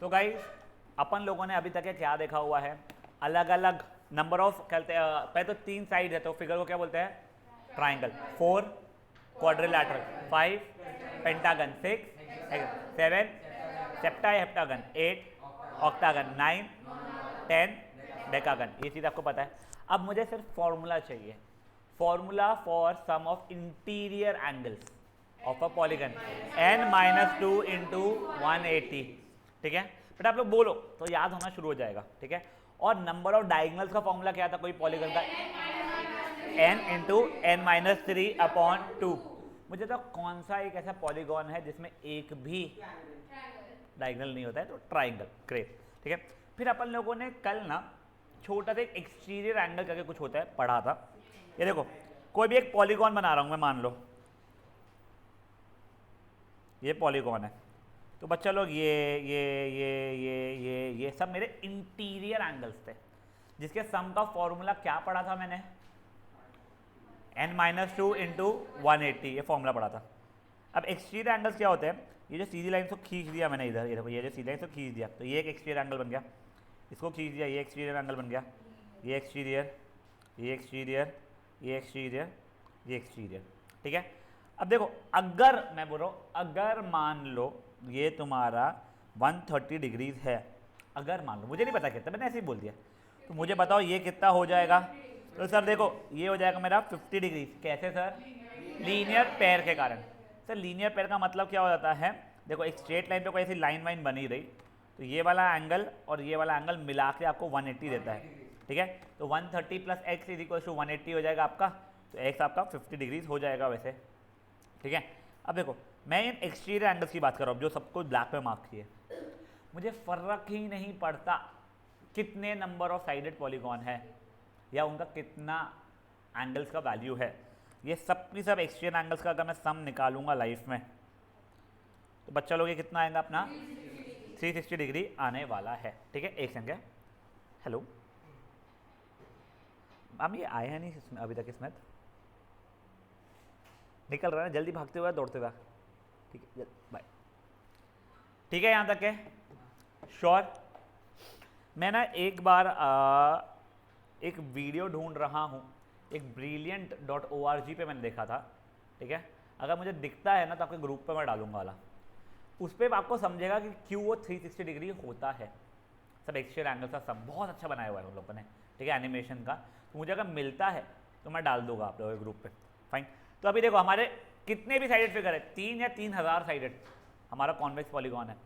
तो गाइस अपन लोगों ने अभी तक क्या देखा हुआ है, अलग अलग नंबर ऑफ कहते हैं, पहले तो 3 साइड है तो फिगर को क्या बोलते हैं, ट्राइंगल। 4 क्वाड्रिलैटरल, 5 पेंटागन, 6 7 सेप्टाई हेप्टागन, 8 ऑक्टागन, 9 10 डेकागन। ये चीज़ आपको पता है। अब मुझे सिर्फ फॉर्मूला चाहिए, formula for sum of interior angles of a polygon n-2 into 180। ठीक है, बट आप लोग बोलो तो याद होना शुरू हो जाएगा। ठीक है, और नंबर ऑफ डायगोनल्स का फॉर्मूला क्या था कोई पॉलीगन का, n इंटू n-3 अपॉन 2। मुझे तो कौन सा एक ऐसा पॉलीगॉन है जिसमें एक भी डायगोनल नहीं होता है, तो ट्राइंगल। ग्रेट। ठीक है, फिर अपन लोगों ने कल ना छोटा सा एक एक्सटीरियर एंगल करके कुछ होता है पढ़ा था। ये देखो, कोई भी एक पॉलीगॉन बना रहा हूं मैं, मान लो ये पॉलीगॉन है, तो बच्चा लोग ये सब मेरे इंटीरियर एंगल्स थे, जिसके सम का फॉर्मूला क्या पढ़ा था मैंने, n-2 इंटू 180, ये फॉर्मूला पढ़ा था। अब एक्सटीरियर एंगल्स क्या होते हैं, ये जो सीधी लाइन को खींच दिया मैंने इधर, ये देखो ये जो सीधी लाइन को खींच दिया, तो ये एक एक्सटीरियर एंगल बन गया। इसको खींच दिया, ये एक्सटीरियर एंगल बन गया। ये एक्सटीरियर, ये एक्सटीरियर, ये एक्सटीरियर, ये एक्सटीरियर। ठीक है, अब देखो अगर मैं बोल रहा हूँ, अगर मान लो ये तुम्हारा 130 डिग्रीज है, अगर मान लो, मुझे नहीं पता कितना, मैंने ऐसे ही बोल दिया, तो मुझे बताओ ये कितना हो जाएगा। तो सर देखो ये हो जाएगा मेरा 50 डिग्रीज। कैसे सर, लीनियर पेयर के कारण। सर लीनियर पेयर का मतलब क्या हो जाता है, देखो एक स्ट्रेट लाइन पे कोई ऐसी लाइन वाइन बनी रही, तो ये वाला एंगल और ये वाला एंगल मिला के आपको 180 देता है। ठीक है, तो 130 plus x is equal to 180 हो जाएगा आपका, तो एक्स आपका 50 डिग्रीज हो जाएगा वैसे। ठीक है, अब देखो मैं इन एक्सटीरियर एंगल्स की बात कर रहा हूँ जो सबको ब्लैक पे मार्क किए, मुझे फर्क ही नहीं पड़ता कितने नंबर ऑफ साइडेड पॉलीगॉन है या उनका कितना एंगल्स का वैल्यू है, ये सब की सब एक्सटीरियर एंगल्स का अगर मैं सम निकालूंगा लाइफ में, तो बच्चा लोग ये कितना आएगा अपना 360 डिग्री आने वाला है। ठीक है, एक सेकंड, हेलो अब ये आए हैं नहीं इसमें अभी तक, इसमें निकल रहा है जल्दी, भागते हुए दौड़ते हुए। ठीक है, बाय। ठीक है, यहाँ तक है श्योर। मैं ना एक बार एक वीडियो ढूंढ रहा हूँ, एक brilliant.org पे मैंने देखा था। ठीक है, अगर मुझे दिखता है ना तो आपके ग्रुप पे मैं डालूंगा वाला, उस पर आपको समझेगा कि क्यों वो 360 डिग्री होता है। सब एक्सटीरियर एंगल का सब बहुत अच्छा बनाया हुआ है उन लोगों ने। ठीक है, एनिमेशन का, तो मुझे अगर मिलता है तो मैं डाल दूंगा आप लोगों के ग्रुप पे। फाइन, तो अभी देखो हमारे कितने भी साइडेड फिगर है, 3 या 3000 साइडेड हमारा कॉन्वेक्स पॉलीगॉन है।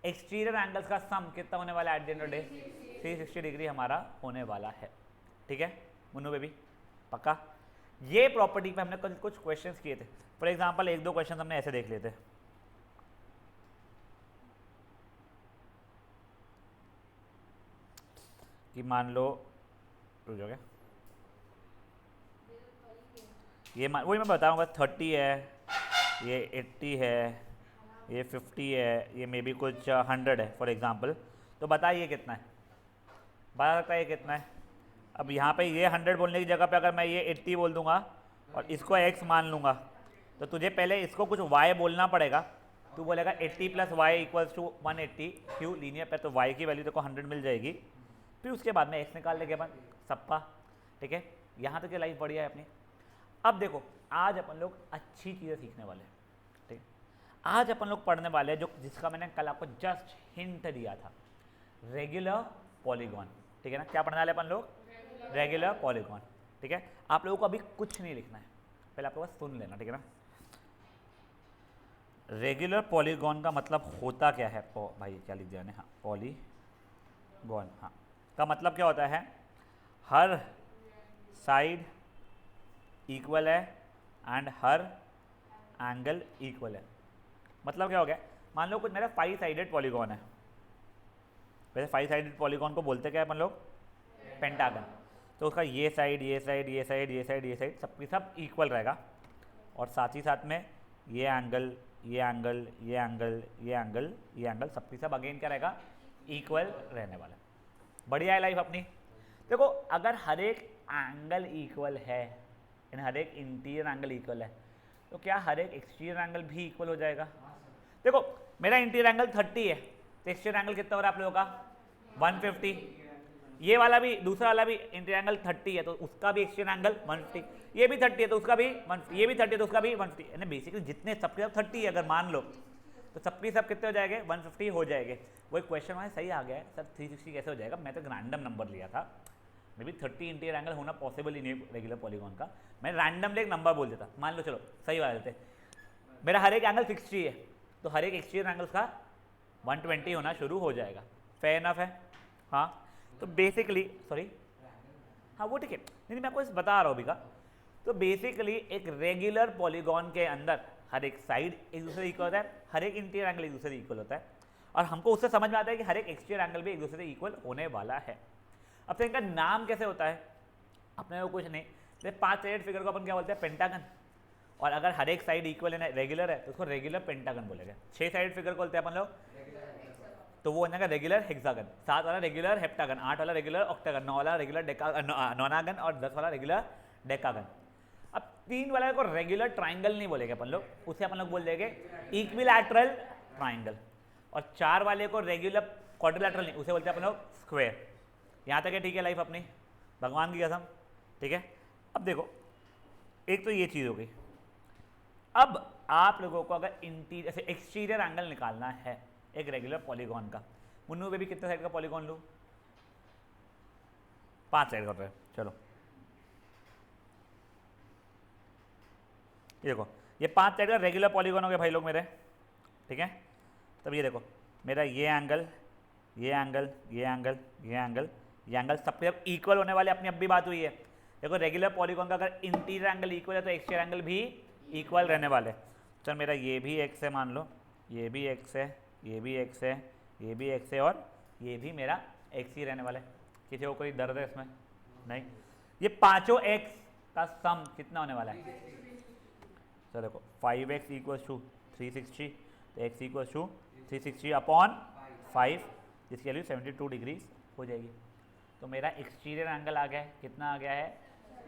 एक्सटीरियर एंगल्स का सम कितना होने वाला है at the end of day, 360 degree हमारा होने वाला है। ठीक है मुन्नू बेबी, पक्का। ये प्रॉपर्टी पे हमने कल कुछ क्वेश्चंस किए थे। फॉर एग्जांपल एक दो क्वेश्चन हमने ऐसे देख लिए थे, कि मान लो रुक जाओगे, ये वही मैं बताऊंगा 30 है, ये 80 है, ये 50 है, ये मे बी कुछ 100 है फॉर एग्जांपल। तो बताइए कितना है, बता सकता है ये कितना है। अब यहाँ पे ये 100 बोलने की जगह पे अगर मैं ये 80 बोल दूंगा और इसको x मान लूँगा, तो तुझे पहले इसको कुछ y बोलना पड़ेगा। तू बोलेगा 80 प्लस वाई इक्वल्स टू 180, क्यों लीनियर पे, तो y की वैल्यू देखो 100 मिल जाएगी। फिर उसके बाद में x निकाल लेंगे अपन सबका। ठीक है, यहाँ तक ये लाइफ बढ़िया है अपनी। अब देखो आज अपन लोग अच्छी चीज़ें सीखने वाले हैं। ठीक है, आज अपन लोग पढ़ने वाले हैं जो जिसका मैंने कल आपको जस्ट हिंट दिया था, रेगुलर पॉलीगॉन। ठीक है ना, क्या पढ़ने वाले अपन लोग, रेगुलर पॉलीगॉन। ठीक है, आप लोगों को अभी कुछ नहीं लिखना है, पहले आप लोग बस सुन लेना। ठीक है ना, रेगुलर पॉलीगॉन का मतलब होता क्या है, भाई क्या लिख दिया मैंने, हाँ पॉलीगॉन, हाँ का मतलब क्या होता है, हर साइड इक्वल है एंड हर एंगल इक्वल है। मतलब क्या हो गया, मान लो कुछ मेरा 5 साइडेड पॉलीगॉन है, वैसे 5 साइडेड पॉलीगॉन को बोलते क्या है अपन लोग, पेंटागन। तो उसका ये साइड, ये साइड, ये साइड, ये साइड, ये साइड सबकी सब इक्वल रहेगा, और साथ ही साथ में ये एंगल, ये एंगल, ये एंगल, ये एंगल, ये एंगल सबकी सब अगेन क्या रहेगा, इक्वल रहने वाला। बढ़िया है लाइफ अपनी। देखो अगर हर एक एंगल इक्वल है, यानी हर एक इंटीरियर एंगल इक्वल है, तो क्या हर एक एक्सटीरियर एंगल भी इक्वल हो जाएगा। देखो मेरा इंटीरियर एंगल 30 है, तो एक्सटीरियर एंगल कितना हो रहा है आप लोगों का 150। ये वाला भी दूसरा वाला भी इंटीरियर एंगल 30 है तो उसका भी एक्सटीरियर एंगल 150, ये भी 30 है तो उसका भी 150, ये भी 30 है तो उसका भी 150, यानी बेसिकली जितने सबके सब 30 है अगर मान लो तो सबके सब कितने हो जाएंगे 150 हो जाएंगे। वही क्वेश्चन हमारे सही आ गया है सर 360 कैसे हो जाएगा, मैं तो रैंडम नंबर लिया था, मे बी 30 इंटीरियर एंगल होना पॉसिबल ही नहीं रेगुलर पॉलीगॉन का, मैं रैंडमली एक नंबर बोल देता, मान लो चलो सही वाला लेते, मेरा हर एक एंगल 60 है तो हर एक एक्सटीरियर एंगल का 120 होना शुरू हो जाएगा। फेयर इनफ है। हाँ तो बेसिकली सॉरी हाँ वो ठीक है, नहीं मैं आपको बता रहा हूँ अभी का। तो बेसिकली एक रेगुलर पॉलीगॉन के अंदर हर एक साइड एक दूसरे से इक्वल होता है, हर एक इंटीरियर एंगल एक दूसरे से इक्वल होता है, और हमको उससे समझ में आता है कि हर एक एक्सटीरियर एंगल भी एक दूसरे से इक्वल होने वाला है। अब तो इनका नाम कैसे होता है अपने को कुछ नहीं, जैसे 5 साइडेड फिगर को अपन क्या बोलते हैं पेंटागन, और अगर हर एक साइड इक्वल है रेगुलर है तो उसको रेगुलर पेंटागन बोलेगा। 6 साइडेड फिगर को बोलते हैं अपन लोग तो वो बनेगा रेगुलर हेक्सागन, 7 वाला रेगुलर हेप्टागन, 8 वाला रेगुलर ऑक्टागन, 9 वाला रेगुलर नोनागन और 10 वाला रेगुलर डेकागन। अब 3 वाला को रेगुलर ट्राइंगल नहीं बोलेंगे अपन लोग, उसे अपन लोग बोल देंगे इक्विलैटरल ट्राइंगल, और 4 वाले को रेगुलर क्वाड्रिलैटरल नहीं, उसे बोलते हैं अपन लोग स्क्वायर। यहाँ तक है ठीक है लाइफ अपनी, भगवान की कसम ठीक है। अब देखो एक तो ये चीज़ हो गई, अब आप लोगों को अगर इंटीरियर एक्सटीरियर एंगल निकालना है एक रेगुलर पॉलीगॉन का, मुन्नू पे भी कितने साइड का पॉलीगॉन लूँ 5 साइड का, चलो ये देखो ये 5 साइड का रेगुलर पॉलीगॉन हो गया भाई लोग मेरे, ठीक है। तब ये देखो मेरा ये एंगल ये एंगल ये एंगल ये एंगल ये एंगल सबके सब इक्वल होने वाले, अपनी अब भी बात हुई है। देखो रेगुलर पॉलीगॉन का अगर इंटीरियर एंगल इक्वल है तो एक्सटीरियर एंगल भी इक्वल रहने वाले। चल मेरा ये भी एक्स है मान लो, ये भी एक्स है, ये भी एक्स है, ये भी एक्स है, और ये भी मेरा एक्स ही रहने वाला है। किसी को कोई दर्द है इसमें नहीं। ये पांचों एक्स का सम कितना होने वाला है, तो देखो 5x इक्वल्स टू 360, तो x इक्वल्स टू 360 अपॉन 5, जिसकी वैल्यू 72 डिग्री हो जाएगी। तो मेरा एक्सटीरियर एंगल आ गया है, कितना आ गया है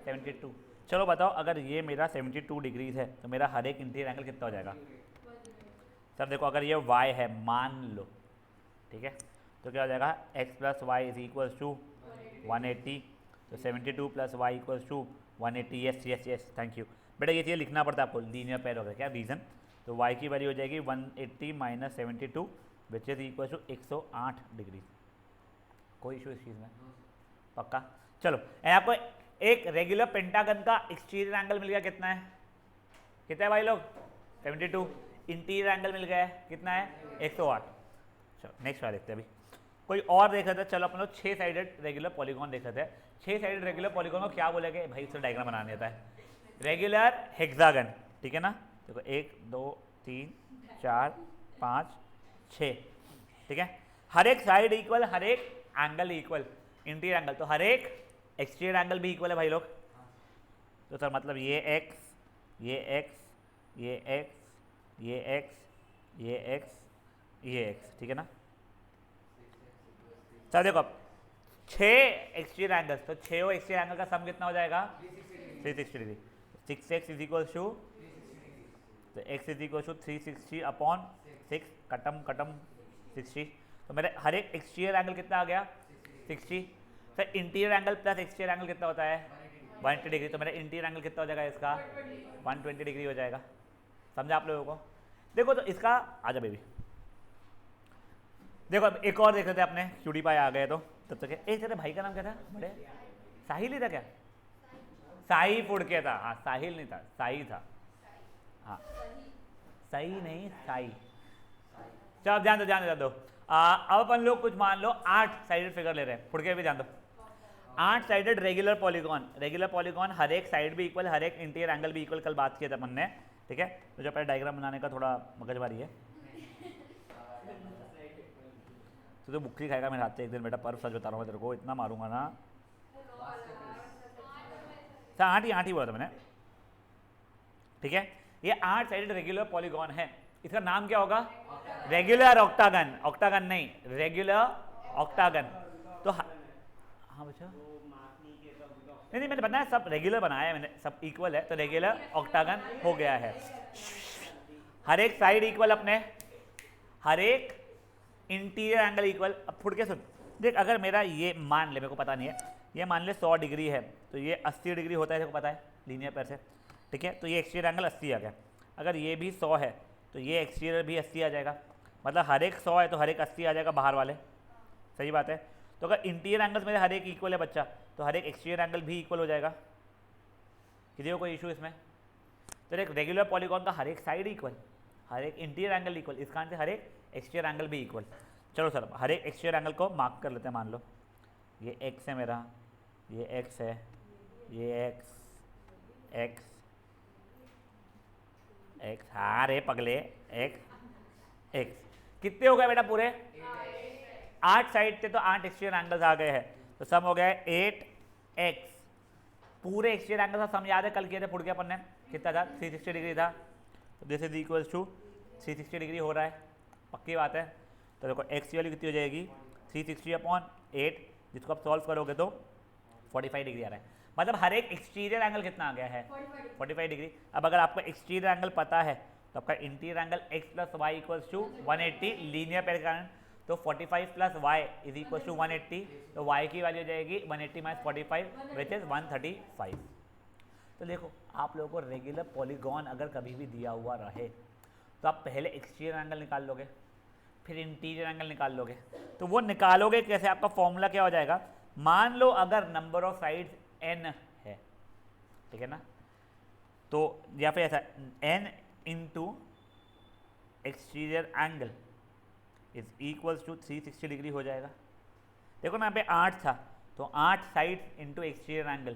72। चलो बताओ अगर ये मेरा 72 डिग्रीज है तो मेरा हर एक इंटीरियर एंगल कितना हो जाएगा। सर देखो अगर ये y है मान लो, ठीक है, तो क्या हो जाएगा x plus y is equals to 180, तो 72 plus y equals to 180। Yes yes yes thank you बेटा, ये चीज़ लिखना पड़ता है आपको, लीनियर पेयर वगैरह क्या रीज़न। तो y की वैल्यू हो जाएगी 180 minus 72 which is equal to 108 degree. कोई इशू इस चीज़ में पक्का। चलो आपको एक रेगुलर पेंटागन का एक्सटीरियर एंगल मिल गया, कितना है, कितना है भाई लोग 72। इंटीरियर एंगल मिल गया है कितना है 108। चलो नेक्स्ट वाला देखते हैं अभी कोई और देख रहे थे। चलो अपन लोग 6 साइडेड रेगुलर पॉलीगॉन देख रहे थे। 6 साइडेड रेगुलर पॉलीगॉन को क्या बोलेंगे भाई, इससे डायग्राम बनाने आता है रेगुलर हेक्सागन, ठीक है ना। देखो 1 2 3 4 5 6, ठीक है। हर एक साइड इक्वल, हर एक एंगल इक्वल, इंटीरियर एंगल, तो हर एक एक्सटीरियर एंगल भी इक्वल है भाई लोग। तो सर मतलब ये एक्स ये एक्स ये एक्स ये एक्स ये एक्स ये एक्स, ठीक है ना। सर देखो 6 एक्सटीरियर एंगल्स, तो 6 एक्सटीरियर एंगल का सम कितना हो जाएगा 360 degree. 6x is equal to, तो x is equal to 360 upon 6, कटम कटम 60। तो मेरे हर एक एक्सटीरियर एंगल कितना आ गया 60। फिर interior angle plus exterior angle कितना होता है 180 डिग्री। तो मेरा इंटीरियर एंगल कितना हो जाएगा इसका 120 डिग्री हो जाएगा। समझा आप लोगों को। देखो तो इसका आजा बेबी, देखो अब एक और देख रहे थे अपने क्यूडी पाई आ गए तो तब तक एक तेरे भाई का नाम क्या था बड़े, साहिल ही था क्या, साई फुड़के था, हाँ साहिल नहीं था साई था, हाँ सही नहीं साई। चलो अब ध्यान दो अब अपन लोग कुछ मान लो 8 साइडेड फिगर ले रहे हैं, फुड़के भी ध्यान दो। 8 साइडेड रेगुलर पॉलीगॉन हर एक साइड भी इक्वल, हर एक इंटीरियर एंगल भी इक्वल, कल बात किया था अपन ने, ठीक है। तो जो पहले डायग्राम बनाने का थोड़ा मगजमारी है, तो बुक्की खाएगा मेरे हाथ से एक दिन बेटा, पर सच बता रहा हूँ मैं तेरे को, इतना मारूंगा ना। 8 ही बोला था मैंने, ठीक है। ये 8 साइडेड रेगुलर पॉलीगॉन है, इसका नाम क्या होगा रेगुलर ऑक्टागन, ऑक्टागन नहीं रेगुलर ऑक्टागन। तो हाँ बच्चा नहीं मैंने बताया सब रेगुलर बनाया है मैंने, सब इक्वल है, तो रेगुलर ऑक्टागन हो गया है। हर एक साइड इक्वल अपने, हर एक इंटीरियर एंगल इक्वल, अब फुट के सुन देख, अगर मेरा ये मान ले, मेरे को पता नहीं है, ये मान ले 100 डिग्री है तो ये 80 डिग्री होता है, तेरे को पता है लीनियर पैर से, ठीक है, तो ये एक्सटीरियर एंगल 80 आ गया। अगर ये भी 100 है तो ये एक्सटीरियर भी 80 आ जाएगा, मतलब हर एक 100 है तो हर एक 80 आ जाएगा बाहर वाले, सही बात है। तो अगर इंटीरियर एंगल्स मेरे हर एक इक्वल है बच्चा, तो हर एक एक्सटीरियर एंगल भी इक्वल हो जाएगा। किसी को कोई इशू इसमें? तो एक रेगुलर पॉलीगॉन का हर एक साइड इक्वल, हर एक इंटीरियर एंगल इक्वल, इस कारण से हर एक एक्सटीरियर एंगल भी इक्वल। चलो सर हर एक एक्सटीरियर एंगल को मार्क कर लेते हैं। मान लो ये एक्स है मेरा, ये एक्स है, ये एक्स एक्स एक्स, हाँ रे पगले, एक्स एक्स, कितने हो गए बेटा पूरे? 8 साइड थे तो 8 एक्सटीरियर एंगल्स आ गए हैं, तो सम हो गया है 8x। पूरे एक्सटीरियर एंगल का सम याद है, कल किए थे, फुट गया अपन ने, कितना था? 360 डिग्री था, तो this is equals to 360 degree हो रहा है, पक्की बात है। तो देखो एक्स की वैल्यू कितनी हो जाएगी? 360/8, जिसको आप सॉल्व करोगे तो 45 डिग्री आ रहा है, मतलब हर एक एक्सटीरियर एंगल कितना आ गया है? 45 डिग्री। अब अगर आपको एक्सटीरियर एंगल पता है तो आपका interior angle x + y = 180 linear पैर के कारण, तो 45 + y = 180, तो y की वैल्यू हो जाएगी 180 - 45 विच इज 135। तो देखो आप लोगों को रेगुलर पॉलीगॉन अगर कभी भी दिया हुआ रहे तो आप पहले एक्सटीरियर एंगल निकाल लोगे, फिर इंटीरियर एंगल निकाल लोगे। तो वो निकालोगे कैसे? आपका फॉर्मूला क्या हो जाएगा? मान लो अगर नंबर ऑफ साइड्स n है, ठीक है ना, तो या फिर ऐसा n × exterior angle is equals to 360 degree हो जाएगा। देखो ना यहाँ पे 8 था, तो 8 sides into exterior angle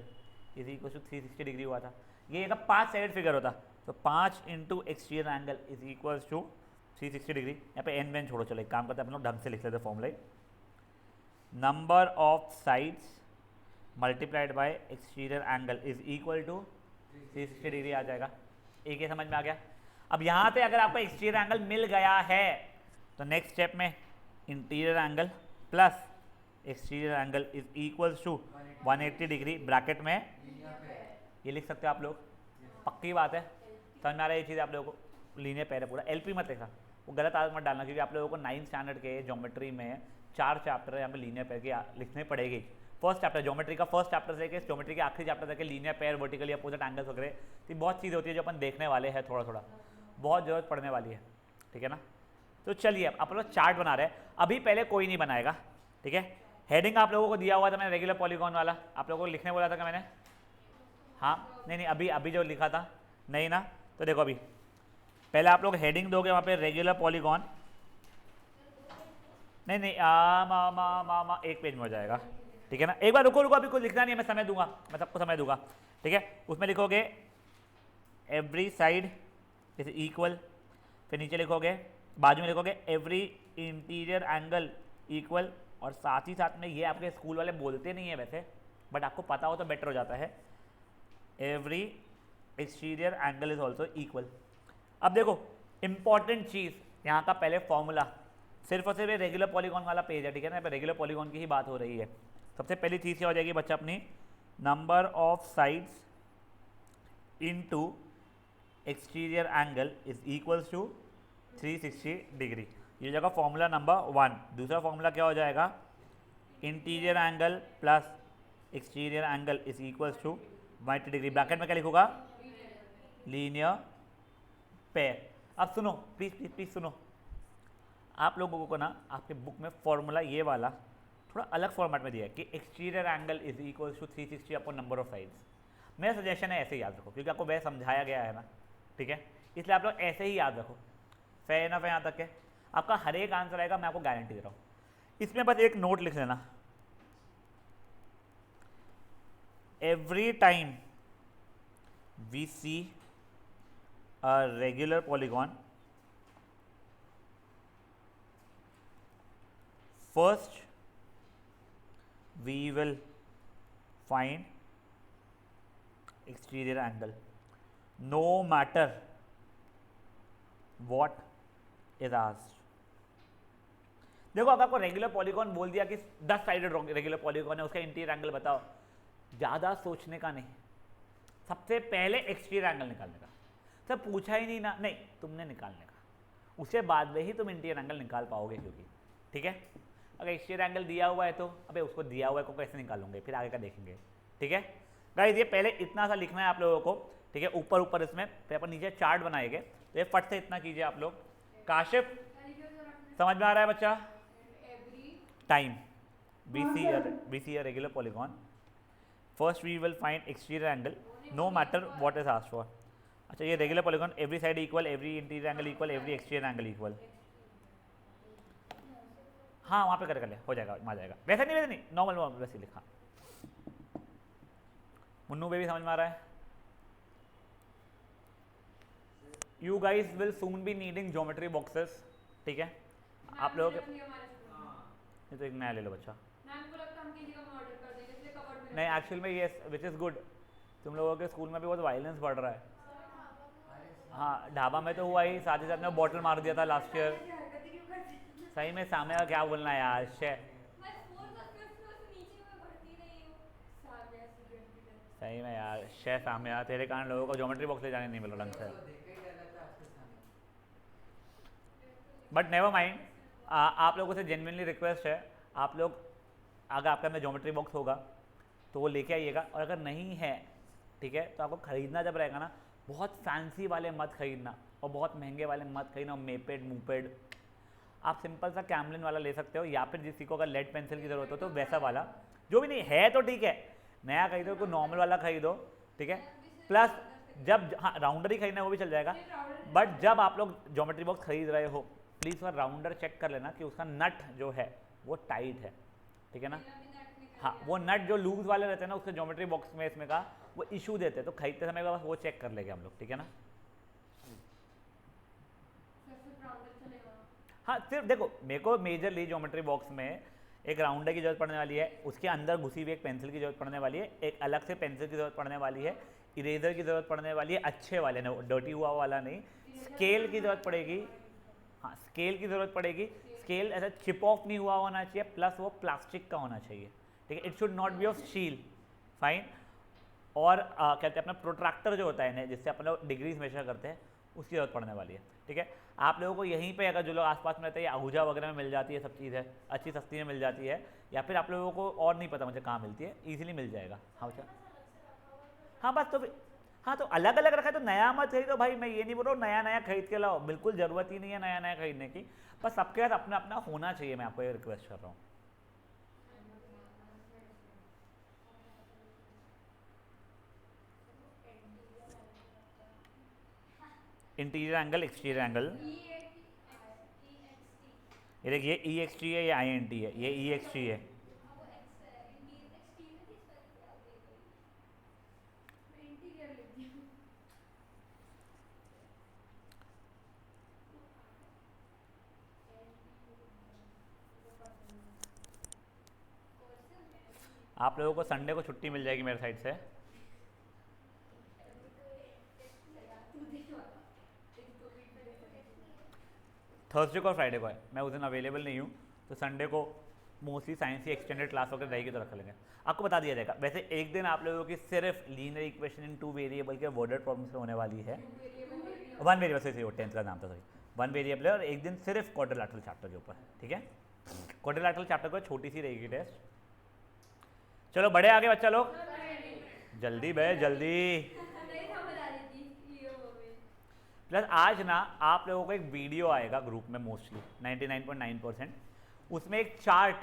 is equals to 360 degree हुआ था। ये एक 5 साइड फिगर होता, तो 5 × exterior angle is equals to 360 degree. यहाँ पे n वेन छोड़ो, चलो एक काम करते हैं अपन लोग ढंग से लिख लेते formula, number of sides multiplied by exterior angle is equal to 360 degree आ जाएगा। एक ये समझ में आ गया। अब यहाँ पे अगर आपको एक्सटीरियर एंगल मिल गया है तो नेक्स्ट स्टेप में interior angle plus exterior angle is equals to 180 degree, bracket में ये लिख सकते हो आप लोग, पक्की बात है, समझ में आ रहा है ये चीज़ आप लोगों को? लीनियर पैर है पूरा, एलपी मत लिखा, वो गलत आदत मत डालना, क्योंकि आप लोगों को 9th स्टैंडर्ड के ज्योमेट्री में 4 चैप्टर यहाँ पे लीनियर पैर के लिखने पड़ेगी। फर्स्ट चैप्टर ज्योमेट्री का, फर्स्ट चैप्टर से ज्योमेट्री के आखिरी चैप्टर तक लीनियर पैर, वर्टिकली अपोजिट एंगल्स वगैरह, तो बहुत चीज़ होती है जो अपन देखने वाले हैं, थोड़ा थोड़ा बहुत ज़रूरत पड़ने वाली है, ठीक है ना। तो चलिए आप लोग चार्ट बना रहे हैं, अभी पहले कोई नहीं बनाएगा, ठीक है। हेडिंग आप लोगों को दिया हुआ था मैंने, रेगुलर पॉलीगॉन वाला, आप लोगों को लिखने बोला था क्या मैंने? हाँ नहीं अभी जो लिखा था नहीं ना, तो देखो अभी पहले आप लोग हेडिंग दोगे वहाँ पे रेगुलर पॉलीगॉन, नहीं एक पेज में हो जाएगा, ठीक है ना। एक बार रुको अभी कुछ लिखना नहीं है, मैं समय दूंगा, मैं सबको समय दूंगा, ठीक है। उसमें लिखोगे एवरी साइड इज इक्वल, फिर नीचे लिखोगे, बाजू में लिखोगे एवरी इंटीरियर एंगल इक्वल, और साथ ही साथ में ये आपके स्कूल वाले बोलते नहीं है वैसे, बट आपको पता हो तो बेटर हो जाता है, every exterior angle is also equal. अब देखो इंपॉर्टेंट चीज़ यहाँ का पहले फॉर्मूला, सिर्फ और सिर्फ रेगुलर पॉलीगॉन वाला पेज है, ठीक है ना, रेगुलर पॉलीगॉन की ही बात हो रही है। सबसे पहली चीज़ क्या हो जाएगी बच्चा अपनी? Number of sides into exterior angle is equals to 360 degree, ये हो जाएगा फॉर्मूला नंबर 1। दूसरा फॉर्मूला क्या हो जाएगा? Interior angle plus exterior angle is equals to 180 degree, bracket में क्या लिखूंगा? Linear pair. अब सुनो प्लीज प्लीज प्लीज सुनो, आप लोगों को ना आपके बुक में फॉर्मूला ये वाला थोड़ा अलग फॉर्मेट में दिया है कि exterior angle is equals to 360 upon number of sides. मेरा सजेशन है ऐसे ही याद रखो, क्योंकि आपको वह समझाया गया है ना, ठीक है, इसलिए आप लोग ऐसे ही याद रखो। फेयर इनफ है यहाँ तक है, आपका हर एक आंसर आएगा, मैं आपको गारंटी दे रहा हूँ। इसमें बस एक नोट लिख लेना, every time we see a regular polygon, first we will find exterior angle no matter what is asked। देखो अगर आपको रेगुलर पॉलीगॉन बोल दिया कि 10 साइडेड रेगुलर पॉलीगॉन है, उसका इंटीरियर एंगल बताओ, ज़्यादा सोचने का नहीं, सबसे पहले एक्सटीरियर एंगल निकालने का। सब पूछा ही नहीं ना, नहीं तुमने निकालने का, उसके बाद में ही तुम इंटीरियर एंगल निकाल पाओगे, क्योंकि ठीक है। अगर एक्सटीरियर एंगल दिया हुआ है तो अबे उसको दिया हुआ है को कैसे निकालूंगे, फिर आगे का देखेंगे, ठीक है। गाइस ये पहले इतना सा लिखना है आप लोगों को, ठीक है, ऊपर ऊपर इसमें, फिर अपन नीचे चार्ट बनाएंगे, तो ये फट से इतना कीजिए आप लोग। काशिफ समझ में आ रहा है बच्चा? Time we see a regular polygon, first we will find exterior angle no matter what is asked for। अच्छा ये regular polygon, every side equal, every interior angle equal, every exterior angle equal. हाँ वहाँ पे कर ले, हो जाएगा, आ जाएगा। वैसे नहीं नॉर्मल वैसे लिखा। मुन्नू बेबी समझ में आ रहा है? You guys will soon be needing geometry boxes, ठीक है। आप लोगों के ये तो एक नया ले लो बच्चा। नहीं एक्चुअल में ये विच इज़ गुड, तुम लोगों के स्कूल में भी बहुत वायलेंस बढ़ रहा है। हाँ ढाबा में तो हुआ ही, साथ ही साथ में बॉटल मार दिया था लास्ट ईयर। सही में सामने का क्या बोलना है यार, सही में यार शे सामने यार, तेरे कारण लोगों को ज्योमेट्री बॉक्स ले जाने नहीं मिल रहा ढंग से। बट नेवर माइंड, आप लोगों से जेन्युइनली रिक्वेस्ट है, आप लोग अगर आपके में ज्योमेट्री बॉक्स होगा तो वो लेके आइएगा, और अगर नहीं है, ठीक है, तो आपको ख़रीदना जब रहेगा ना, बहुत फैंसी वाले मत खरीदना और बहुत महंगे वाले मत खरीदना, मेपेड मूपेड। आप सिंपल सा कैमलिन वाला ले सकते हो, या फिर जिस को अगर लेड पेंसिल की ज़रूरत हो तो वैसा वाला, जो भी नहीं है तो ठीक है, नया खरीदो, कोई नॉर्मल वाला खरीदो, ठीक है। प्लस जब हाँ राउंडर ही खरीदना है वो भी चल जाएगा, बट जब आप लोग ज्योमेट्री बॉक्स खरीद रहे हो प्लीज़ वह राउंडर चेक कर लेना कि उसका नट जो है वो टाइट है, ठीक है ना। हाँ वो नट जो लूज वाले रहते हैं ना उसके ज्योमेट्री बॉक्स में इसमें का वो इशू देते हैं, तो खरीदते समय बस वो चेक कर लेंगे हम लोग, ठीक है ना। हाँ सिर्फ देखो मेरे को मेजरली ज्योमेट्री बॉक्स में एक राउंडर की जरूरत पड़ने वाली है, उसके अंदर घुसी हुई एक पेंसिल की जरूरत पड़ने वाली है, एक अलग से पेंसिल की जरूरत पड़ने वाली है, इरेजर की जरूरत पड़ने वाली है, अच्छे वाले ना डर्टी हुआ वाला नहीं, स्केल की जरूरत पड़ेगी, हाँ स्केल की जरूरत पड़ेगी। स्केल ऐसा चिप ऑफ नहीं हुआ होना चाहिए, प्लस वो प्लास्टिक का होना चाहिए, ठीक है, it should not be of steel, fine. और कहते हैं अपना प्रोट्रैक्टर जो होता है ना जिससे अपन लोग डिग्रीज मेजर करते हैं, उसकी जरूरत पड़ने वाली है, ठीक है। आप लोगों को यहीं पे अगर जो लोग आसपास में रहते हैं आहूजा वगैरह में मिल जाती है, सब चीज़ है अच्छी सस्ती में मिल जाती है, या फिर आप लोगों को और नहीं पता मुझे कहाँ मिलती है, ईजिली मिल जाएगा। हाँ अच्छा हाँ बस तो हाँ तो अलग अलग रखा है तो नया मत खरीदो भाई, मैं ये नहीं बोल रहा हूँ नया नया खरीद के लाओ, बिल्कुल ज़रूरत ही नहीं है नया नया खरीदने की, बस सबके साथ अपना अपना होना चाहिए, मैं आपको ये रिक्वेस्ट कर रहा हूँ। इंटीरियर एंगल एक्सटीरियर एंगल, ये देखिए ई एक्स टी है, ये आई एन टी है, ये ई एक्स टी है। आप लोगों को संडे को छुट्टी मिल जाएगी मेरे साइड से। थर्सडे को और फ्राइडे को है, मैं उस दिन अवेलेबल नहीं हूँ, तो संडे को मोस्टली साइंस की एक्सटेंडेड क्लास वगैरह रहेगी तो रख लेंगे, आपको बता दिया जाएगा। वैसे एक दिन आप लोगों की सिर्फ लीनियर इक्वेशन इन 2 वेरिएबल के वर्डेड प्रॉब्लम्स में होने वाली है, 1 वेरिएबल से 10th का नाम था सॉरी, 1 वेरिएबल है, और एक दिन सिर्फ क्वाड्रिलैटरल चैप्टर के ऊपर, ठीक है। क्वाड्रिलैटरल चैप्टर को छोटी सी रहेगी टेस्ट। चलो बड़े आगे बच्चा लोग, जल्दी बे जल्दी। प्लस आज ना आप लोगों को एक वीडियो आएगा ग्रुप में मोस्टली 99.9%, उसमें एक चार्ट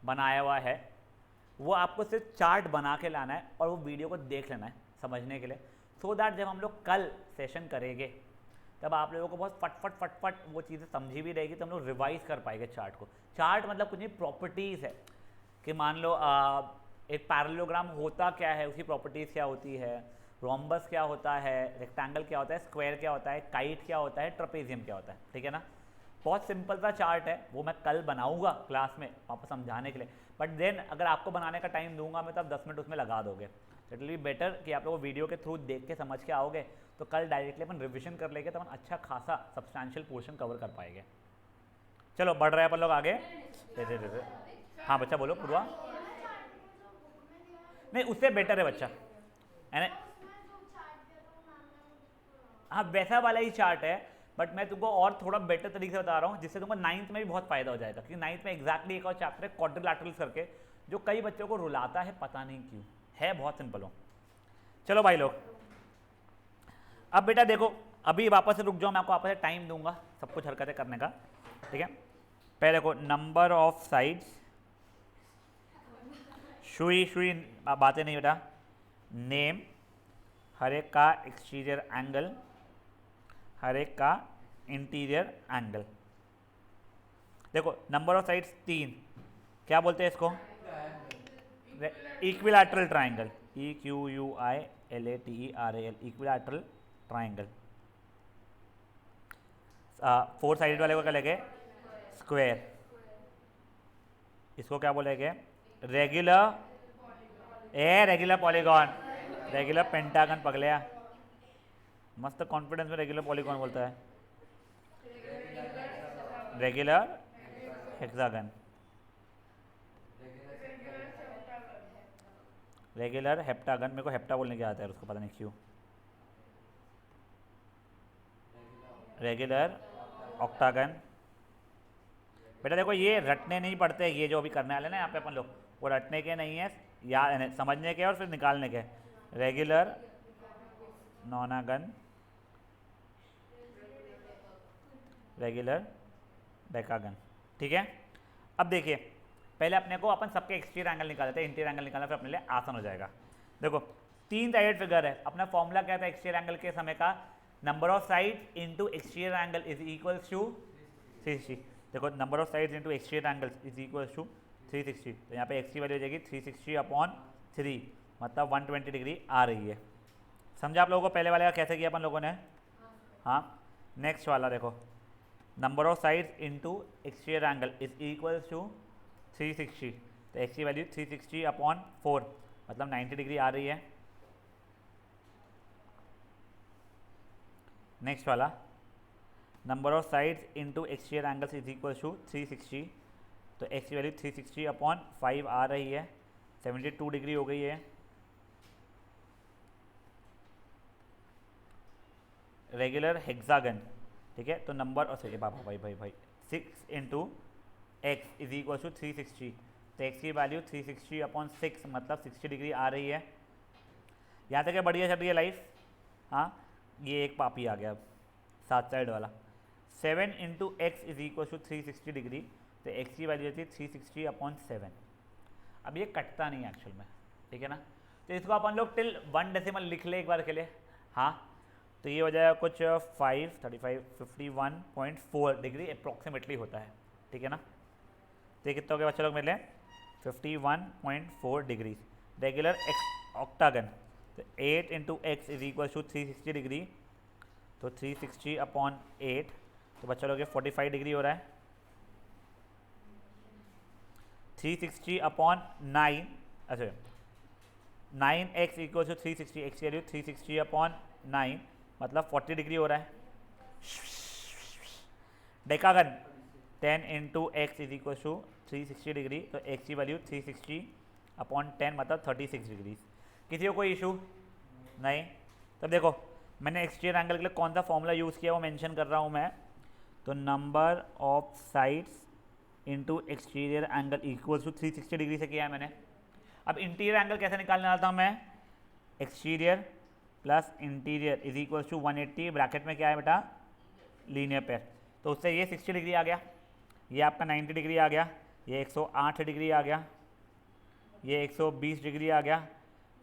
बनाया हुआ है, वो आपको सिर्फ चार्ट बना के लाना है और वो वीडियो को देख लेना है समझने के लिए, सो दैट जब हम लोग कल सेशन करेंगे तब आप लोगों को बहुत फटफट वो चीज़ें समझी भी रहेगी, तो हम लोग रिवाइज कर पाएंगे चार्ट को। चार्ट मतलब कुछ नहीं, प्रॉपर्टीज़ है कि मान लो एक पैरेललोग्राम होता क्या है, उसकी प्रॉपर्टीज़ क्या होती है, रोम्बस क्या होता है, रेक्टेंगल क्या होता है, स्क्वायर क्या होता है, काइट क्या होता है, ट्रपेजियम क्या होता है, ठीक है ना। बहुत सिंपल सा चार्ट है, वो मैं कल बनाऊंगा क्लास में आपको समझाने के लिए, बट देन अगर आपको बनाने का टाइम दूंगा मैं तो आप 10 मिनट उसमें लगा दोगे, इट विल बी बेटर कि आप लोग वीडियो के थ्रू देख के समझ के आओगे, तो कल डायरेक्टली अपन रिविजन कर लेंगे, तो अपन अच्छा खासा सब्सटैंशियल पोर्शन कवर कर पाएंगे। चलो बढ़ रहे हैं अपन लोग आगे। हाँ बच्चा बोलो पूर्वा। नहीं उससे बेटर है बच्चा, है ना। हाँ वैसा वाला ही चार्ट है, बट मैं तुमको और थोड़ा बेटर तरीके से बता रहा हूँ जिससे तुमको 9th में भी बहुत फायदा हो जाएगा, क्योंकि 9th में एग्जैक्टली एक और चैप्टर है क्वाड्रिलैटरल्स करके, जो कई बच्चों को रुलाता है, पता नहीं क्यों, है बहुत सिंपल हो। चलो भाई लोग, अब बेटा देखो, अभी वापस से रुक जाओ, मैं आपको वापस से टाइम दूंगा सब कुछ हरकतें करने का, ठीक है। पहले देखो number of sides, Shuey Shuey बातें नहीं बेटा, नेम, हर एक का एक्सटीरियर एंगल, हर एक का इंटीरियर एंगल। देखो नंबर ऑफ साइड्स 3, क्या बोलते हैं इसको? Equilateral triangle, EQUILATERAL, equilateral triangle. 4 side वाले को क्या लगे? स्क्वायर। इसको क्या बोलेंगे? Regular, regular polygon, regular pentagon पगलिया, मस्त कॉन्फिडेंस में रेगुलर पॉलीगॉन बोलता है, रेगुलर हेक्सागन, रेगुलर हेप्टागन, मेरे को हेप्टा बोलने के आता है उसको, पता नहीं क्यों, रेगुलर ऑक्टागन। बेटा देखो ये रटने नहीं पड़ते, ये जो अभी करने वाले ना यहाँ पे अपन लोग, वो रटने के नहीं है, या समझने के और फिर निकालने के। रेगुलर नॉनागन, रेगुलर डेकागन, ठीक है। अब देखिए, पहले अपने को अपन सबके एक्सटीरियर एंगल निकाल देते हैं, इंटीरियर एंगल निकालना फिर अपने लिए आसान हो जाएगा। देखो 3 साइडेड फिगर है, अपना फॉर्मूला क्या था एक्सटीरियर एंगल के समय का? Number of side into exterior angle is equal to 360। देखो number of sides into exterior angle is equal to 360, तो यहाँ पे एक्स की वैल्यू हो जाएगी 360/3, मतलब 120 डिग्री आ रही है। समझा आप लोगों को पहले वाले का कैसे किया अपन लोगों ने? हाँ। नेक्स्ट वाला देखो, number of sides into exterior angle is equal to 360, तो एक्स की वैल्यू 360/4, मतलब 90 डिग्री आ रही है। नेक्स्ट वाला, number of sides into exterior angles is equal to 360, तो एक्स की वैल्यू 360/5 आ रही है, 72 डिग्री हो गई है। रेगुलर हेक्सागन, ठीक है, तो नंबर और सही बाबा भाई 6 into x is equal to 360, तो एक्स की वैल्यू 360/6, मतलब 60 डिग्री आ रही है। यहाँ तक बढ़िया चल रही है लाइफ। हाँ, ये एक पापी आ गया अब, 7 साइड वाला। 7 into x is equal to 360 degree, तो एक्स की वैल्यू होती है 360/7। अब ये कटता नहीं है एक्चुअल में, ठीक है ना, तो इसको अपन लोग टिल 1 डेसिमल लिख ले एक बार के लिए। हाँ, तो ये हो जाएगा कुछ 51.4 डिग्री अप्रॉक्सीमेटली होता है, ठीक है ना। तो ये कितना हो गया बच्चे लोग मेरे लिए? 51.4 डिग्री। रेगुलर ऑक्टागन, तो 8 into x is equal to 360 degree, तो 360/8, तो बच्चा लोग 45 डिग्री हो रहा है। 360/9, अच्छा 9x इक्वल टू 360, एक्स की वैल्यू 360/9, मतलब 40 डिग्री हो रहा है। Decagon, 10 into x is equal to 360 degree, तो एक्स की वैल्यू 360/10, मतलब 36 डिग्री। किसी को कोई इशू नहीं? तब देखो मैंने एक्सटीरियर एंगल के लिए कौन सा फॉर्मूला यूज़ किया वो मेंशन कर रहा हूँ मैं। तो number of sides into exterior angle equal to 360 degree से किया है मैंने। अब इंटीरियर एंगल कैसे निकालने वाला था मैं? Exterior plus interior is equal to 180, bracket में क्या है बेटा? लीनियर पेयर, तो उससे ये 60 डिग्री आ गया, ये आपका 90 डिग्री आ गया, ये 108 डिग्री आ गया, ये 120 डिग्री आ गया,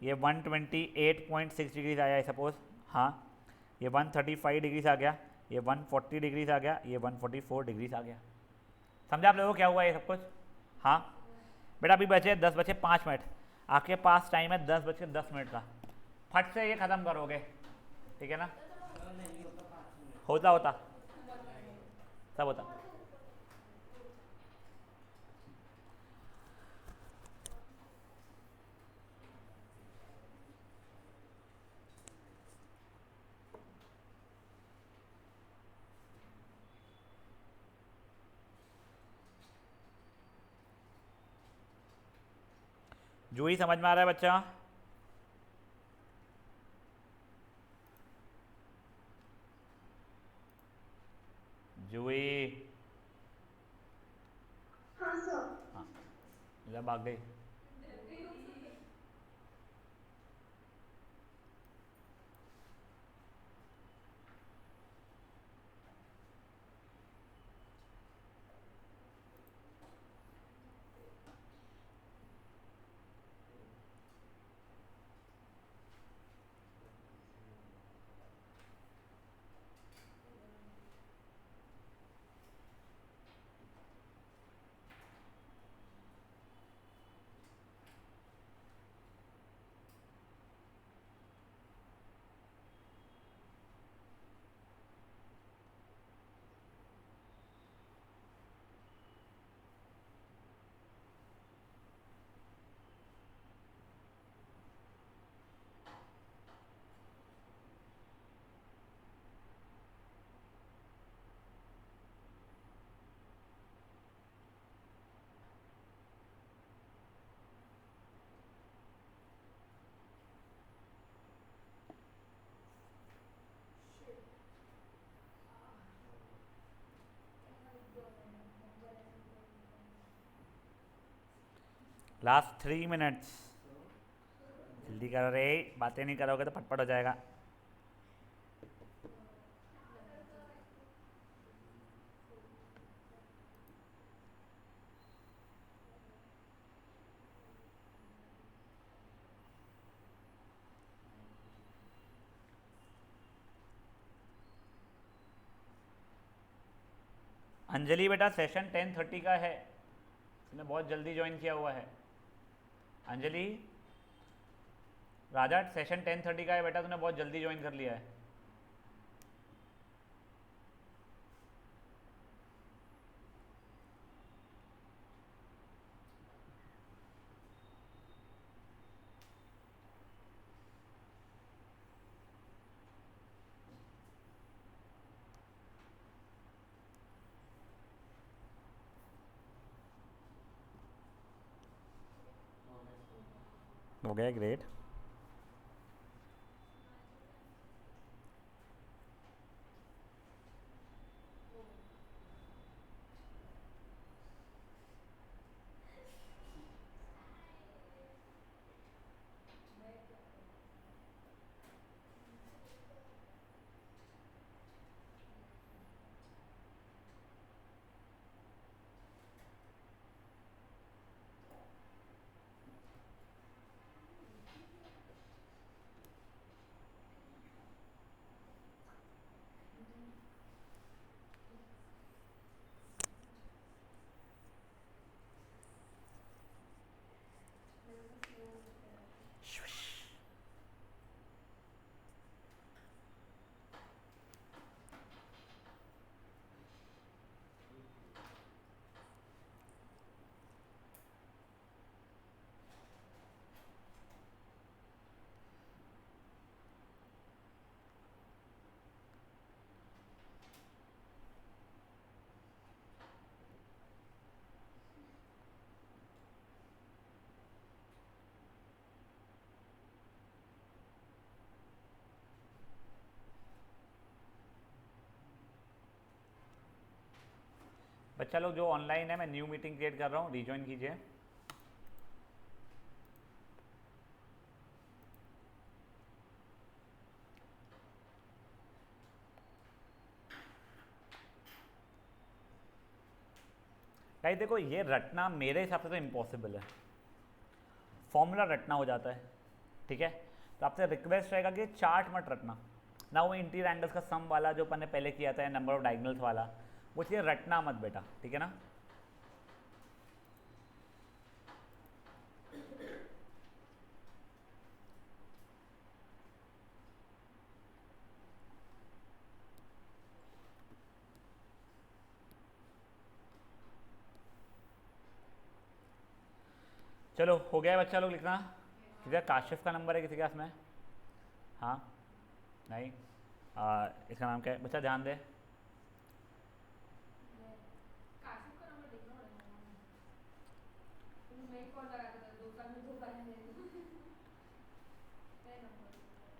ये 128.6 डिग्रीज आया है सपोज। हाँ, ये 135 डिग्रीज आ गया, ये 140 डिग्रीज आ गया, ये 144 डिग्रीज आ गया। समझा आप लोगों को क्या हुआ ये सब कुछ? हाँ बेटा, अभी बचे 10 बचे 5 मिनट, आपके पास टाइम है 10:10 का, फट से ये ख़त्म करोगे, ठीक है ना? होता सब होता। जो ही समझ में आ रहा है बच्चा? भाग गई। लास्ट 3 मिनट्स, जल्दी करो रे, बातें नहीं करोगे तो पटपट हो जाएगा। अंजलि बेटा सेशन 10:30 का है, तूने बहुत जल्दी ज्वाइन किया हुआ है। अंजलि, राजा सेशन 10:30 का है बेटा, तूने बहुत जल्दी ज्वाइन कर लिया है। हो गया, ग्रेट। बच्चा लोग जो ऑनलाइन है, मैं न्यू मीटिंग क्रिएट कर रहा हूँ, रिज्वाइन कीजिए। गाइस देखो, ये रटना मेरे हिसाब से तो इम्पॉसिबल है, फॉर्मूला रटना हो जाता है, ठीक है। तो आपसे रिक्वेस्ट रहेगा कि चार्ट मत रटना ना, वो इंटीरियर एंगल्स का सम वाला जो अपन ने पहले किया था, नंबर ऑफ डायगोनल्स वाला, वो चीज़ रटना मत बेटा, ठीक है ना। चलो हो गया बच्चा लोग लिखना। किसी का काशिफ का नंबर है किसी के पास में? हाँ, नहीं, इसका नाम क्या है बच्चा, ध्यान दे।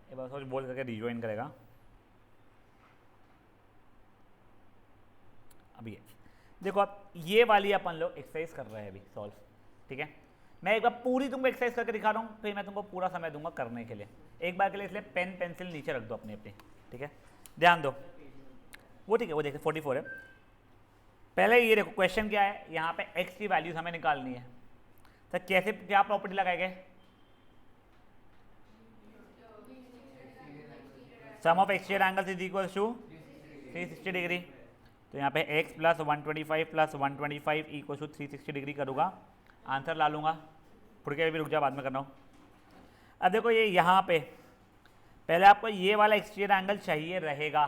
ये बस सोच बोल करके रिज्वाइन करेगा अभी। देखो आप ये वाली अपन लोग एक्सरसाइज कर रहे हैं अभी सॉल्व, ठीक है। मैं एक बार पूरी तुमको एक्सरसाइज करके दिखा रहा हूँ, फिर मैं तुमको पूरा समय दूंगा करने के लिए। एक बार के लिए इसलिए पेन पेंसिल नीचे रख दो अपनी अपनी, ठीक है, ध्यान दो। वो ठीक है, वो देखिए 44 है। पहले ये देखो क्वेश्चन क्या है, यहाँ पे x की वैल्यूज हमें निकालनी है। तो कैसे क्या प्रॉपर्टी लगाएंगे, sum of exterior angles is equal to 360 degree. तो यहाँ पे x plus 125 plus 125 equal to 360 degree करूँगा, आंसर ला लूँगा। फुड़ के भी रुक जा, बाद में करना हूँ। अब देखो ये यहाँ पे पहले आपको ये वाला एक्सटीरियर एंगल चाहिए रहेगा,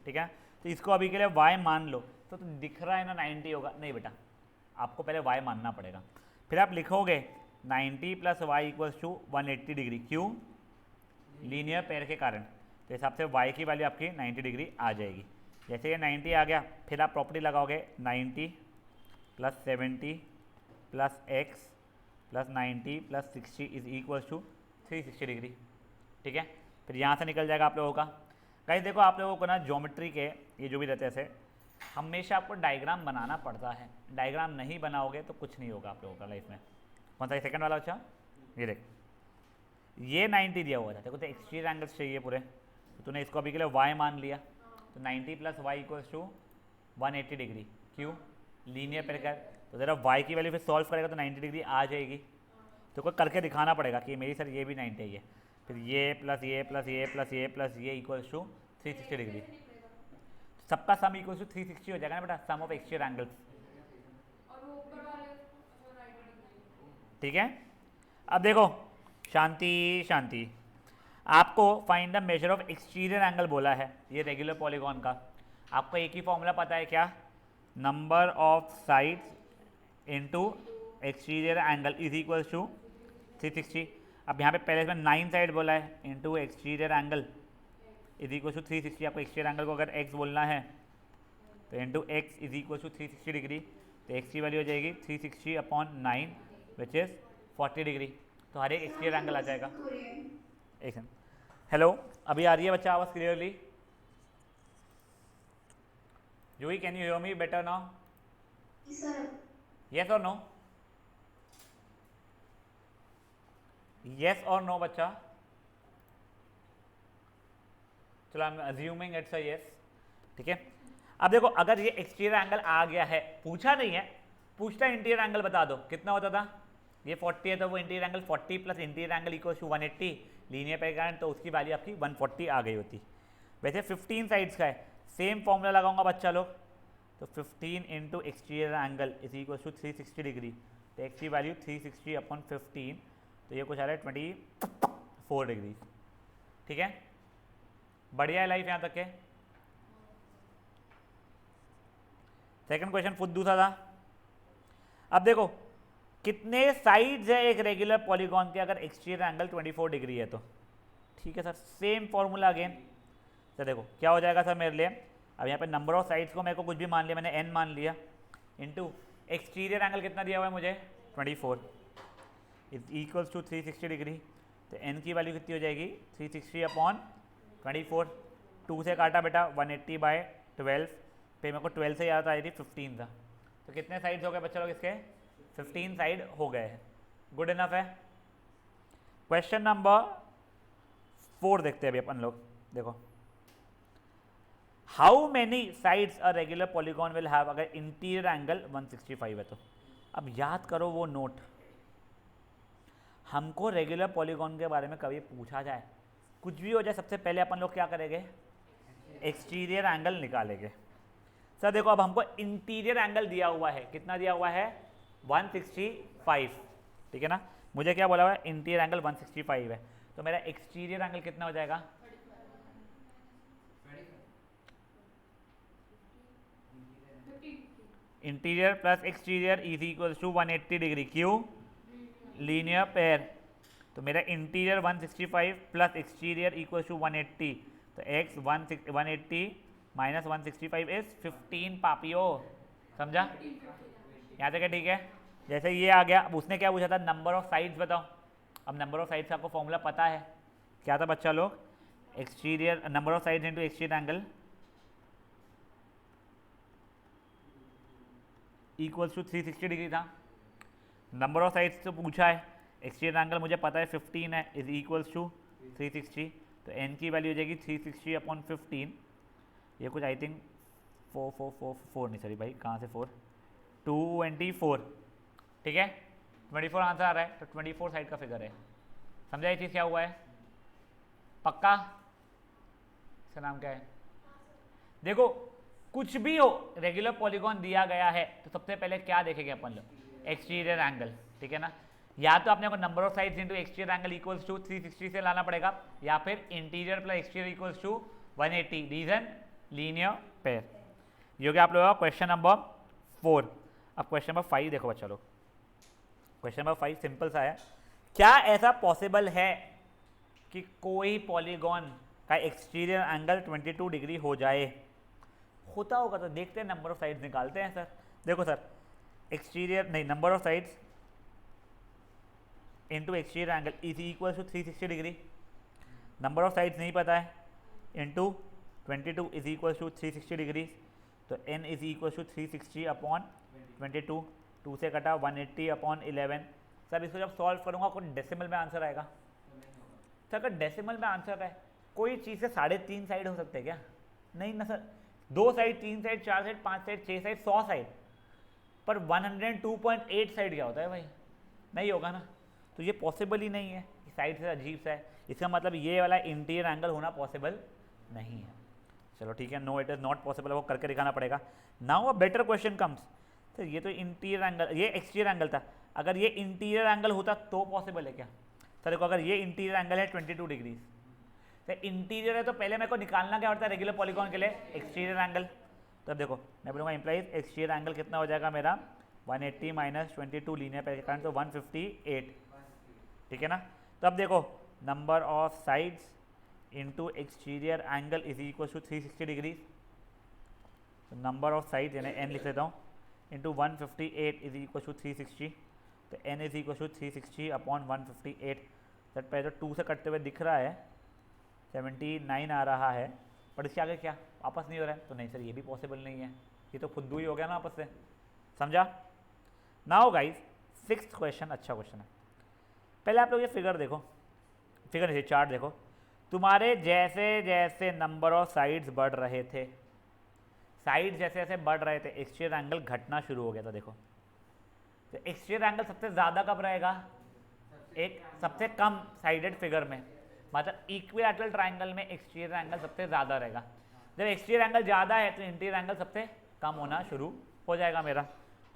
ठीक है। तो इसको अभी के लिए y मान लो। तो दिख रहा है ना 90 होगा, नहीं बेटा आपको पहले y मानना पड़ेगा। फिर आप लिखोगे 90 plus y equals to 180 degree, क्यों, लीनियर पेयर के कारण। तो हिसाब से y की वैल्यू आपकी 90 डिग्री आ जाएगी। जैसे ये 90 आ गया, फिर आप प्रॉपर्टी लगाओगे 90 plus 70 plus x plus 90 plus 60 is equals to 360 degree, ठीक है। फिर यहाँ से निकल जाएगा आप लोगों का। गाइस देखो आप लोगों को ना ज्योमेट्री के ये जो भी रहते हैं हमेशा आपको डायग्राम बनाना पड़ता है। डायग्राम नहीं बनाओगे तो कुछ नहीं होगा आप लोगों का लाइफ में। कौन सा सेकंड वाला बच्चा, ये देख, ये 90 दिया हुआ था, देखो तो एक्सटीरियर एंगल्स चाहिए पूरे, तो तूने इसको अभी के लिए y मान लिया। तो 90 plus y equals to 180 degree, क्यों, लीनियर पेयर का। तो जरा y की वैल्यू फिर सॉल्व करेगा तो 90 डिग्री आ जाएगी। तो कोई करके दिखाना पड़ेगा कि मेरी सर ये भी 90 है, फिर ये प्लस ये प्लस ये प्लस ये प्लस ये इक्वल्स टू 360 डिग्री। सबका सम इक्वल्स टू 360 हो जाएगा ना बेटा, सम ऑफ एक्सटीरियर एंगल्स, ठीक है। अब देखो शांति शांति, आपको find the measure of exterior angle बोला है, ये रेगुलर पॉलीगॉन का। आपको एक ही फॉर्मूला पता है क्या, number of sides into exterior angle is equals to 360। अब यहाँ पे पहले इसमें 9 साइड बोला है, into exterior angle is equal to 360। आपको एक्सटीरियर एंगल को अगर x बोलना है तो into x is equal to 360 degree. तो x की वैल्यू हो जाएगी 360 अपॉन 9 विच इज़ 40 डिग्री। तो हर एक एक्सटीरियर एंगल आ जाएगा। एक सेकंड, हेलो, अभी आ रही है बच्चा आवाज़ clearly? Juhi can you hear me better now? Yes और नो? यस और नो बच्चा? चलो I am assuming it's a yes, ठीक है। अब देखो अगर ये एक्सटीरियर एंगल आ गया है, पूछा नहीं है, पूछता इंटीरियर एंगल बता दो कितना होता था, ये 40 है तो वो interior angle 40 plus interior angle equals to 180 linear pair के कारण, तो उसकी वैल्यू आपकी 140 आ गई होती। वैसे 15 साइड्स का है, सेम फॉर्मूला लगाऊंगा बच्चा लोग। तो 15 into exterior angle is equals to 360 degree. तो एक्स की वैल्यू 360 अपॉन 15, तो ये कुछ आ रहा है 24 डिग्री, ठीक है। बढ़िया है लाइफ यहाँ तक के। सेकंड क्वेश्चन फुद्दू सा था। अब देखो कितने साइड्स है एक रेगुलर पॉलीगॉन के अगर एक्सटीरियर एंगल 24 डिग्री है तो, ठीक है सर, सेम फॉर्मूला अगेन। तो देखो क्या हो जाएगा सर मेरे लिए, अब यहाँ पे नंबर ऑफ साइड्स को मेरे को कुछ भी मान लिया, मैंने n मान लिया, इनटू एक्सटीरियर एंगल कितना दिया हुआ है मुझे 24 इज इक्वल्स टू 360 डिग्री। तो n की वैल्यू कितनी हो जाएगी 360 अपॉन 24, 2 से काटा बेटा 180 बाय 12, फिर मेरे को 12 से याद आ रही थी 15 था। तो कितने साइड्स हो गए बच्चा लोग इसके, 15 साइड हो गए हैं। गुड इनफ है। क्वेश्चन नंबर 4 देखते हैं अभी अपन लोग। देखो how many sides a regular polygon will have अगर इंटीरियर एंगल 165 है तो। अब याद करो वो नोट, हमको रेगुलर पॉलीगॉन के बारे में कभी पूछा जाए, कुछ भी हो जाए, सबसे पहले अपन लोग क्या करेंगे, एक्सटीरियर एंगल निकालेंगे। सर देखो अब हमको इंटीरियर एंगल दिया हुआ है, कितना दिया हुआ है 165, ठीक है ना। मुझे क्या बोला हुआ है, इंटीरियर एंगल 165 है, तो मेरा एक्सटीरियर एंगल कितना हो जाएगा, interior plus exterior is equal to 180 degree, क्यों, लीनियर पेयर। तो मेरा interior 165 plus exterior equal to 180, तो x 180 माइनस 165 इज 15 पापियो, समझा यहाँ तक है, ठीक है। जैसे ये आ गया, अब उसने क्या पूछा था, नंबर ऑफ साइड्स बताओ। अब नंबर ऑफ साइड्स आपको फॉर्मूला पता है, क्या था बच्चा लोग, exterior number of sides into exterior angle equals to 360 degree था। नंबर ऑफ साइड्स तो पूछा है, एक्सटीरियर एंगल मुझे पता है 15 है, इज इक्वल्स टू 360, तो n की वैल्यू हो जाएगी 360 अपॉन 15, ये कुछ आई थिंक 4 नहीं, सॉरी भाई कहाँ से 4, 224, ठीक है, 24 आंसर आ रहा है, तो 24 साइड का फिगर है। समझा ये चीज़ क्या हुआ है? पक्का? इसका नाम क्या है? देखो कुछ भी हो, रेगुलर पॉलीगॉन दिया गया है तो सबसे पहले क्या देखेंगे अपन लोग? एक्सटीरियर एंगल, ठीक है ना। या तो अपने को number of sides into exterior angle equals to 360 से लाना पड़ेगा, या फिर interior plus exterior equals to 180, reason linear pair. ये हो गया आप लोगों का क्वेश्चन नंबर 4। अब क्वेश्चन नंबर 5 देखो बच्चा लोग। क्वेश्चन नंबर 5 सिंपल सा है, क्या ऐसा पॉसिबल है कि कोई पॉलीगॉन का एक्सटीरियर एंगल 22 डिग्री हो जाए? होता होगा तो देखते हैं, नंबर ऑफ साइड्स निकालते हैं सर। देखो सर, एक्सटीरियर नहीं, number of sides into exterior angle is equal to 360 degree. Number of sides नहीं पता है, into 22 is equal to 360 degree, तो n is equal to 360 upon 22, 2 से कटा 180 अपॉन 11। सर इसको जब सॉल्व करूंगा कुछ डेसिमल में आंसर आएगा। सर अगर डेसिमल में आंसर है, कोई चीज़ से 3.5 साइड हो सकते हैं क्या? नहीं ना sir, 2 side, 3 side, 4 side, 5 side, 6 side, 100 side, पर 102.8 साइड क्या होता है भाई? नहीं होगा ना, तो ये पॉसिबल ही नहीं है, साइड से अजीब सा है, इसका मतलब ये वाला इंटीरियर एंगल होना पॉसिबल नहीं है। चलो ठीक है, no it is not possible, वो करके दिखाना पड़ेगा। Now a better question comes, तो ये तो इंटीरियर एंगल, ये एक्सटीरियर एंगल था, अगर ये इंटीरियर एंगल होता तो पॉसिबल है क्या? सर देखो, अगर ये इंटीरियर एंगल है 22 डिग्री, तो इंटीरियर है तो पहले मेरे को निकालना क्या पड़ता है रेगुलर पॉलीगॉन के लिए? Exterior angle. तो अब देखो मैं बोलूँगा इम्प्लाइज एक्सटीरियर एंगल कितना हो जाएगा मेरा? 180 माइनस 22 लीनियर पे करंट, तो 158, ठीक है ना। तो अब देखो number of sides into exterior angle is equal to 360 degree, तो नंबर ऑफ साइड्स यानी n लिख लेता हूँ, इंटू 158 इज इक्वल टू 360, तो n is equal to 360 upon 158। Sir पहले तो 2 से कटते हुए दिख रहा है 79 आ रहा है, पर इसके आगे क्या आपस नहीं हो रहा है, तो नहीं सर ये भी पॉसिबल नहीं है, ये तो खुद ही हो गया ना आपस से। समझा? नाउ गाइस 6th क्वेश्चन अच्छा क्वेश्चन है। पहले आप लोग ये फिगर देखो, फिगर नहीं चार्ट देखो, तुम्हारे जैसे जैसे नंबर ऑफ साइड्स बढ़ रहे थे, साइड जैसे जैसे बढ़ रहे थे, एक्सटीरियर एंगल घटना शुरू हो गया था। देखो तो एक्सटीरियर एंगल सबसे ज़्यादा कब रहेगा? एक सबसे कम साइडेड फिगर में, मतलब इक्विलैटरल ट्राइंगल में एक्सटीरियर एंगल सबसे ज़्यादा रहेगा। जब एक्सटीरियर एंगल ज़्यादा है तो इंटीरियर एंगल सबसे कम होना शुरू हो जाएगा मेरा।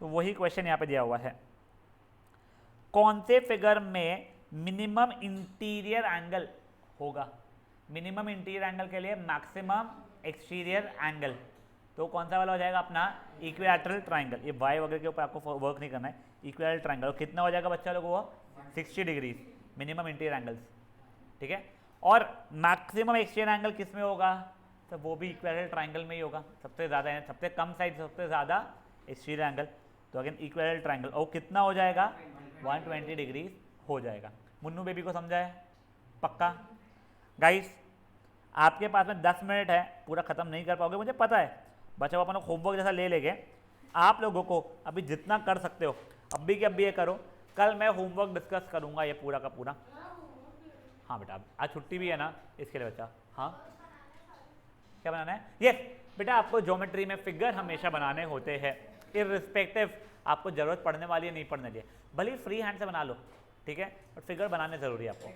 तो वही क्वेश्चन यहाँ पे दिया हुआ है, कौन से फिगर में मिनिमम इंटीरियर एंगल होगा? मिनिमम इंटीरियर एंगल के लिए मैक्सिमम एक्सटीरियर एंगल, तो कौन सा वाला हो जाएगा अपना? Equilateral triangle. ये वाई वगैरह के ऊपर आपको वर्क नहीं करना है, इक्विलैटरल ट्राइंगल। कितना हो जाएगा बच्चा लोगों को? 60 डिग्री मिनिमम इंटीरियर एंगल्स, ठीक है। और मैक्सिमम एक्सटीरियर एंगल किस में होगा? तो वो भी इक्विलैटरल ट्राइंगल में ही होगा, सबसे ज़्यादा है, सबसे कम साइड सबसे ज़्यादा एक्सटीरियर एंगल, तो अगेन इक्विलैटरल ट्राइंगल। और कितना हो जाएगा? 120 डिग्री हो जाएगा। मुन्नू बेबी को समझा है? पक्का? गाइस आपके पास में 10 मिनट है, पूरा ख़त्म नहीं कर पाओगे मुझे पता है, बच्चा अपन होमवर्क जैसा ले लेंगे। आप लोगों को अभी जितना कर सकते हो अभी के अभी ये करो, कल मैं होमवर्क डिस्कस करूंगा ये पूरा का पूरा। हाँ बेटा आज छुट्टी भी है ना, इसके लिए बच्चा। हाँ क्या बनाना है? यस बेटा, आपको ज्योमेट्री में फिगर हमेशा बनाने होते हैं, इररिस्पेक्टिव आपको जरूरत पड़ने वाली है नहीं पड़ने चाहिए, भले फ्री हैंड से बना लो, ठीक है, बट फिगर बनाने जरूरी है आपको।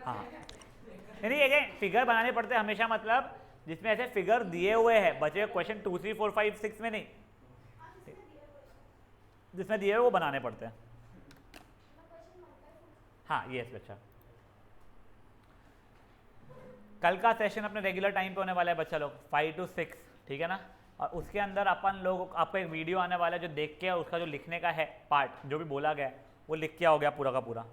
हाँ नहीं अगेन फिगर बनाने पड़ते हैं हमेशा, मतलब जिसमें ऐसे फिगर दिए हुए हैं, बचे क्वेश्चन 2, 3, 4, 5, 6 में नहीं, जिसमें दिए हुए वो बनाने पड़ते हैं। हाँ यस बच्चा, कल का सेशन अपने रेगुलर टाइम पे होने वाला है बच्चा लोग, 5 to 6, ठीक है ना। और उसके अंदर अपन लोग आपको एक वीडियो आने वाला है जो देख के उसका जो लिखने का है पार्ट, जो भी बोला गया है वो लिख के आओगे पूरा का पूरा,